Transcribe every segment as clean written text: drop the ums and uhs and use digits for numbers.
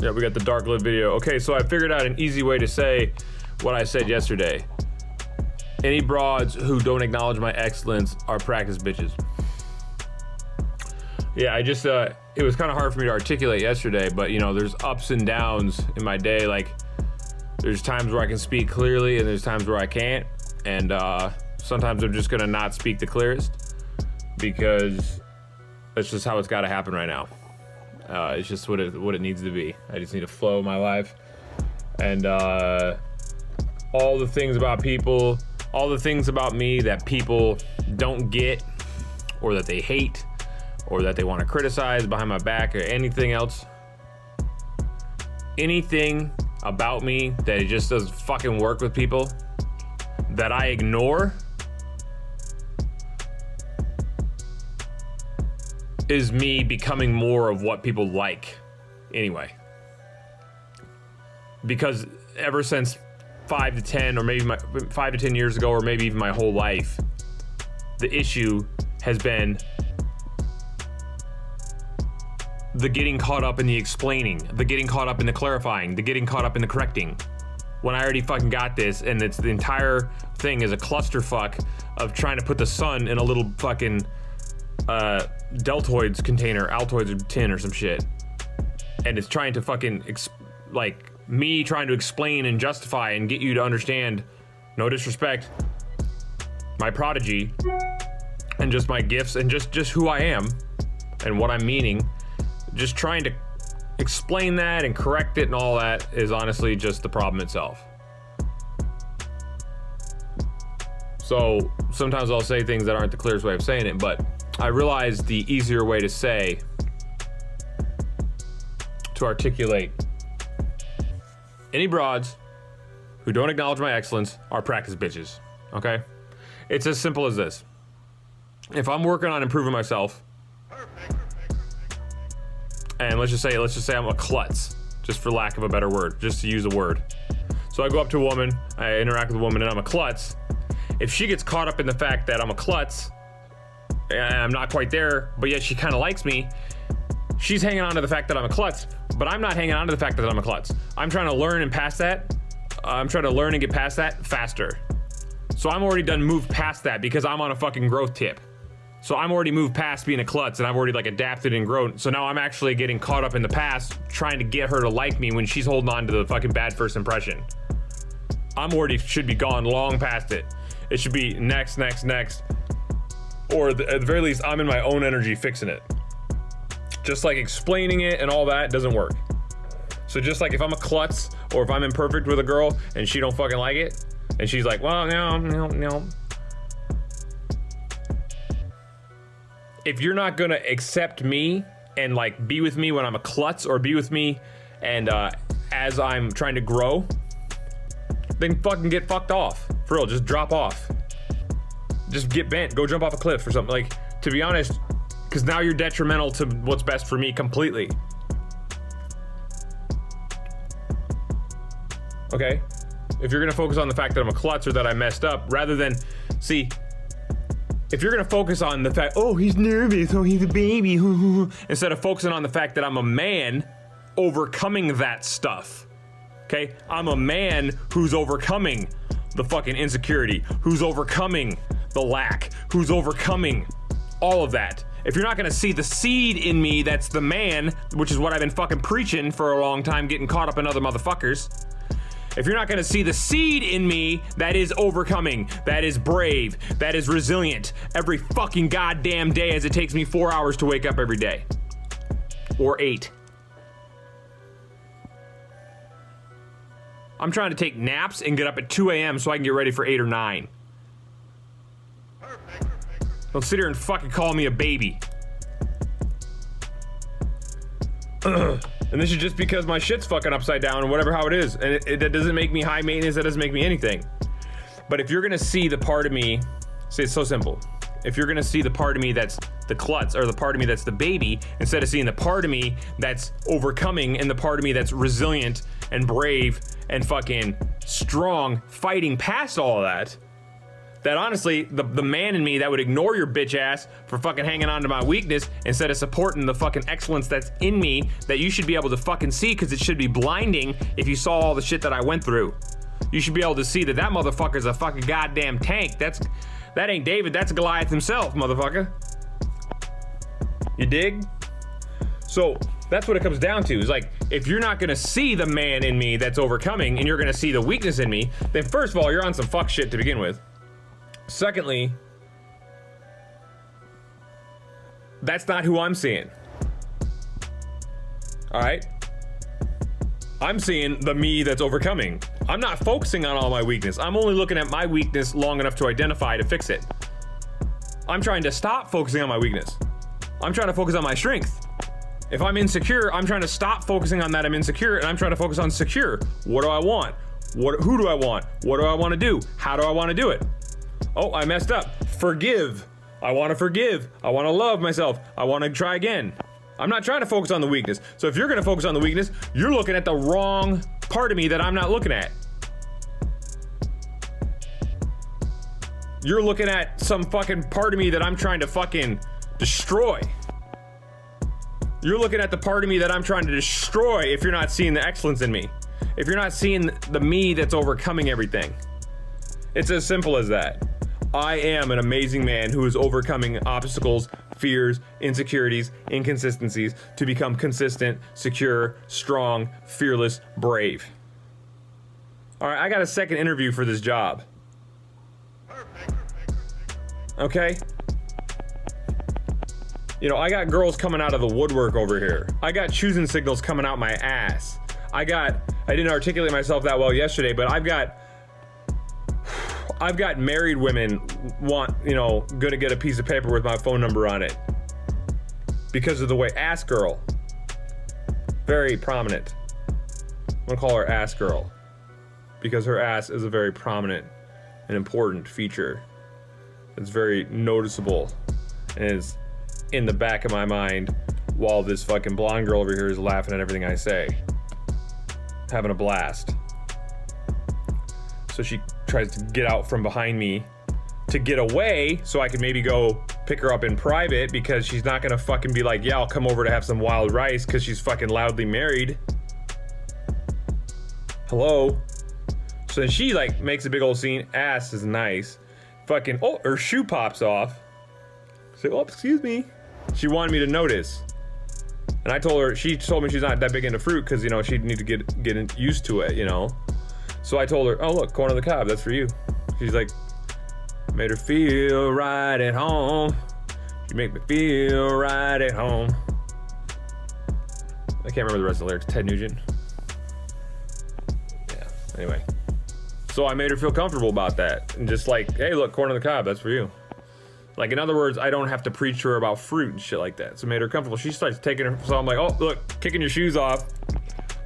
Yeah, we got the dark live video. Okay, so I figured out an easy way to say what I said yesterday. Any broads who don't acknowledge my excellence are practice bitches. Yeah, I just, it was kind of hard for me to articulate yesterday, but you know, there's ups and downs in my day. Like, there's times where I can speak clearly and there's times where I can't. And sometimes I'm just gonna not speak the clearest because that's just how it's gotta happen right now. It's just what it needs to be. I just need to flow my life. And all the things about people, all the things about me that people don't get or that they hate or that they want to criticize behind my back or anything else. Anything about me that it just doesn't fucking work with people that I ignore is me becoming more of what people like anyway. Because ever since 5 to 10 or maybe 5 to 10 years ago or maybe even my whole life, the issue has been the getting caught up in the explaining, the getting caught up in the clarifying, the getting caught up in the correcting. When I already fucking got this, and it's the entire thing is a clusterfuck of trying to put the sun in a little fucking deltoids container, Altoids tin or some shit. And it's trying to fucking, like, me trying to explain and justify and get you to understand, no disrespect, my prodigy and just my gifts and just who I am and what I'm meaning. Just trying to explain that and correct it and all that is honestly just the problem itself. So sometimes I'll say things that aren't the clearest way of saying it, but I realize the easier way to say, to articulate, any broads who don't acknowledge my excellence are practice bitches, okay? It's as simple as this. If I'm working on improving myself, and let's just say I'm a klutz, just for lack of a better word, just to use a word. So I go up to a woman, I interact with a woman, and I'm a klutz. If she gets caught up in the fact that I'm a klutz, and I'm not quite there, but yet she kind of likes me, she's hanging on to the fact that I'm a klutz, but I'm not hanging on to the fact that I'm a klutz. I'm trying to learn and pass that. I'm trying to learn and get past that faster. So I'm already done moved past that because I'm on a fucking growth tip. So I'm already moved past being a klutz and I've already like adapted and grown. So now I'm actually getting caught up in the past trying to get her to like me when she's holding on to the fucking bad first impression. I'm already should be gone long past it. It should be next. Or at the very least, I'm in my own energy fixing it. Just like explaining it and all that doesn't work. So just like if I'm a klutz or if I'm imperfect with a girl and she don't fucking like it and she's like, well, no. If you're not gonna accept me and like be with me when I'm a klutz or be with me and as I'm trying to grow, then fucking get fucked off. For real, just drop off. Just get bent, go jump off a cliff or something. Like, to be honest, because now you're detrimental to what's best for me completely. Okay? If you're gonna focus on the fact that I'm a klutz or that I messed up, rather than, see, if you're gonna focus on the fact, oh, he's nervous, oh, he's a baby, instead of focusing on the fact that I'm a man overcoming that stuff, okay? I'm a man who's overcoming the fucking insecurity, who's overcoming the lack, who's overcoming all of that. If you're not gonna see the seed in me that's the man, which is what I've been fucking preaching for a long time, getting caught up in other motherfuckers, if you're not gonna see the seed in me that is overcoming, that is brave, that is resilient every fucking goddamn day as it takes me 4 hours to wake up every day. Or 8. I'm trying to take naps and get up at 2 a.m. so I can get ready for 8 or 9. Don't sit here and fucking call me a baby. And this is just because my shit's fucking upside down and whatever how it is. And that doesn't make me high maintenance, that doesn't make me anything. But if you're gonna see the part of me, see, it's so simple. If you're gonna see the part of me that's the klutz or the part of me that's the baby, instead of seeing the part of me that's overcoming and the part of me that's resilient and brave and fucking strong, fighting past all of that, that honestly, the man in me that would ignore your bitch ass for fucking hanging on to my weakness instead of supporting the fucking excellence that's in me that you should be able to fucking see, because it should be blinding if you saw all the shit that I went through. You should be able to see that motherfucker's a fucking goddamn tank. That ain't David, that's Goliath himself, motherfucker. You dig? So that's what it comes down to, is like, if you're not gonna see the man in me that's overcoming and you're gonna see the weakness in me, then first of all, you're on some fuck shit to begin with. Secondly, that's not who I'm seeing. All right? I'm seeing the me that's overcoming. I'm not focusing on all my weakness. I'm only looking at my weakness long enough to identify to fix it. I'm trying to stop focusing on my weakness. I'm trying to focus on my strength. If I'm insecure, I'm trying to stop focusing on that I'm insecure, and I'm trying to focus on secure. What do I want? Who do I want? What do I want to do? How do I want to do it? Oh, I messed up. Forgive. I want to forgive. I want to love myself. I want to try again. I'm not trying to focus on the weakness. So if you're going to focus on the weakness, you're looking at the wrong part of me that I'm not looking at. You're looking at some fucking part of me that I'm trying to fucking destroy. You're looking at the part of me that I'm trying to destroy if you're not seeing the excellence in me. If you're not seeing the me that's overcoming everything. It's as simple as that. I am an amazing man who is overcoming obstacles, fears, insecurities, inconsistencies to become consistent, secure, strong, fearless, brave. All right, I got a second interview for this job. Okay? You know, I got girls coming out of the woodwork over here. I got choosing signals coming out my ass. I didn't articulate myself that well yesterday, but I've got married women gonna get a piece of paper with my phone number on it because of the way ass girl, very prominent. I'm gonna call her ass girl because her ass is a very prominent and important feature. It's very noticeable and is in the back of my mind while this fucking blonde girl over here is laughing at everything I say, having a blast. So she tries to get out from behind me to get away so I can maybe go pick her up in private, because she's not gonna fucking be like, yeah, I'll come over to have some wild rice because she's fucking loudly married. Hello? So then she like makes a big old scene. Ass is nice. Fucking, oh, her shoe pops off. So, oh, excuse me. She wanted me to notice. And I told her, she told me she's not that big into fruit because, you know, she'd need to get used to it, you know? So I told her, oh, look, corn on the cob, that's for you. She's like, made her feel right at home. You make me feel right at home. I can't remember the rest of the lyrics. Ted Nugent. Yeah, anyway. So I made her feel comfortable about that. And just like, hey, look, corn on the cob, that's for you. Like, in other words, I don't have to preach to her about fruit and shit like that. So I made her comfortable. She starts taking her, so I'm like, oh, look, kicking your shoes off.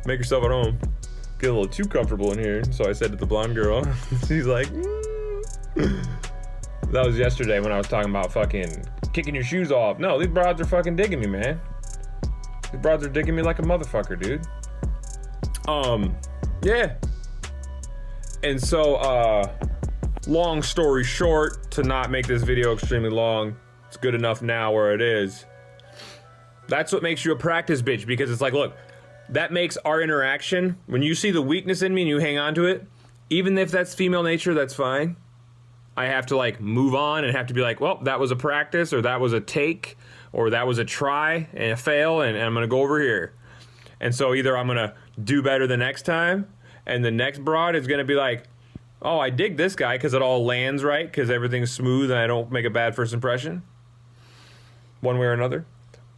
Make yourself at home. Get a little too comfortable in here. So I said to the blonde girl, she's like, That was yesterday when I was talking about fucking kicking your shoes off. No, these broads are fucking digging me, man. These broads are digging me like a motherfucker, dude. Yeah. And so, long story short, to not make this video extremely long, it's good enough now where it is. That's what makes you a practice bitch, because it's like, look, that makes our interaction, when you see the weakness in me and you hang on to it, even if that's female nature, that's fine. I have to like move on and have to be like, well, that was a practice, or that was a take, or that was a try and a fail, and I'm gonna go over here. And so either I'm gonna do better the next time, and the next broad is gonna be like, oh, I dig this guy because it all lands right, because everything's smooth and I don't make a bad first impression, one way or another.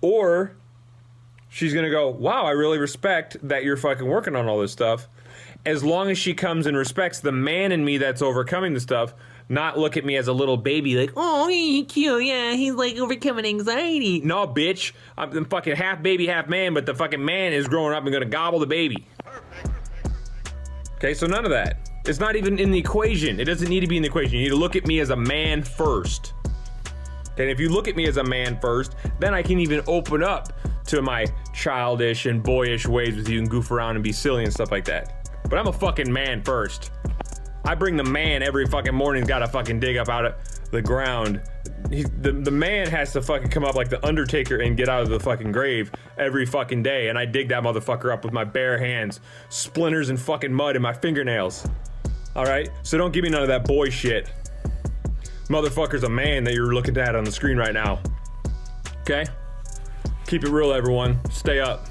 Or she's gonna go, wow, I really respect that you're fucking working on all this stuff. As long as she comes and respects the man in me that's overcoming the stuff, not look at me as a little baby like, oh, he's cute, yeah, he's like overcoming anxiety. No, bitch, I'm fucking half baby, half man, but the fucking man is growing up and gonna gobble the baby. Okay, so none of that. It's not even in the equation. It doesn't need to be in the equation. You need to look at me as a man first. Okay, and if you look at me as a man first, then I can even open up to my childish and boyish ways with you and goof around and be silly and stuff like that. But I'm a fucking man first. I bring the man every fucking morning, gotta fucking dig up out of the ground. The man has to fucking come up like the Undertaker and get out of the fucking grave every fucking day, and I dig that motherfucker up with my bare hands, splinters and fucking mud in my fingernails. All right, so don't give me none of that boy shit. Motherfucker's a man that you're looking at on the screen right now. Okay? Keep it real, everyone. Stay up.